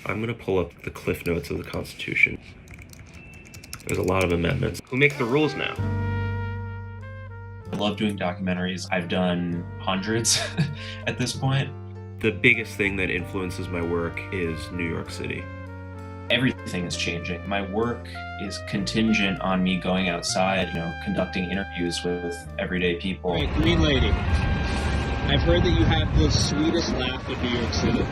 I'm going to pull up the cliff notes of the Constitution. There's a lot of amendments. Who makes the rules now? I love doing documentaries. I've done hundreds at this point. The biggest thing that influences my work is New York City. Everything is changing. My work is contingent on me going outside, conducting interviews with everyday people. Hey, green lady. I've heard that you have the sweetest laugh in New York City.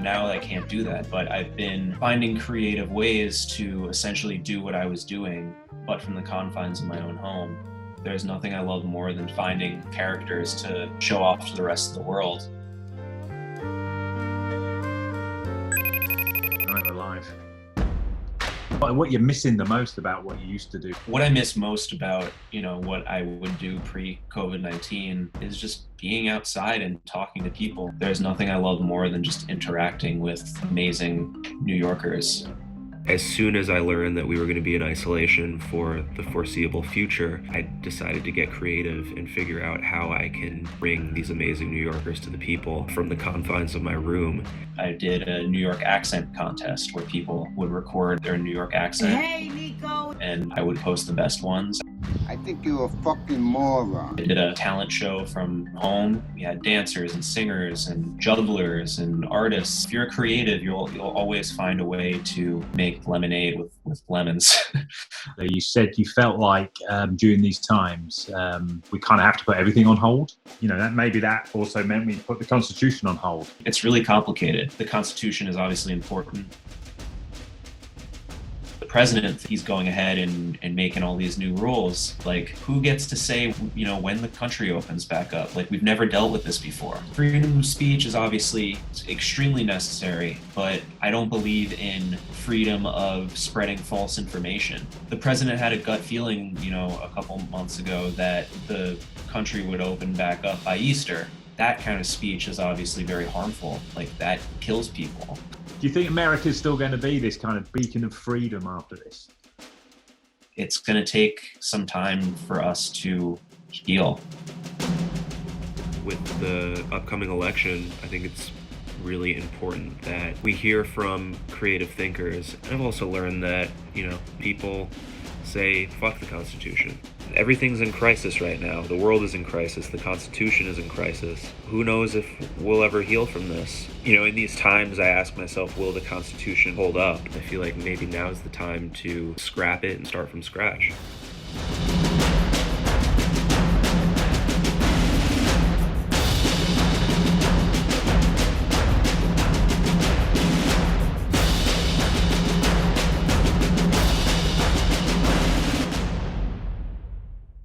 Now I can't do that, but I've been finding creative ways to essentially do what I was doing, but from the confines of my own home. There's nothing I love more than finding characters to show off to the rest of the world. What you're missing the most about what you used to do? What I miss most about, what I would do pre-COVID-19 is just being outside and talking to people. There's nothing I love more than just interacting with amazing New Yorkers. As soon as I learned that we were going to be in isolation for the foreseeable future, I decided to get creative and figure out how I can bring these amazing New Yorkers to the people from the confines of my room. I did a New York accent contest where people would record their New York accent. Hey, Nico! And I would post the best ones. I think you're a fucking moron. I did a talent show from home. We had dancers and singers and jugglers and artists. If you're creative, you'll always find a way to make lemonade with lemons. You said you felt like during these times we kind of have to put everything on hold. That also meant we put the Constitution on hold. It's really complicated. The Constitution is obviously important. The president, he's going ahead and making all these new rules. Like, who gets to say, when the country opens back up? Like, we've never dealt with this before. Freedom of speech is obviously extremely necessary, but I don't believe in freedom of spreading false information. The president had a gut feeling, a couple months ago that the country would open back up by Easter. That kind of speech is obviously very harmful. Like, that kills people. Do you think America's still going to be this kind of beacon of freedom after this? It's going to take some time for us to heal. With the upcoming election, I think it's really important that we hear from creative thinkers. And I've also learned that, people say, fuck the Constitution. Everything's in crisis right now. The world is in crisis. The Constitution is in crisis. Who knows if we'll ever heal from this? In these times, I ask myself, will the Constitution hold up? I feel like maybe now is the time to scrap it and start from scratch.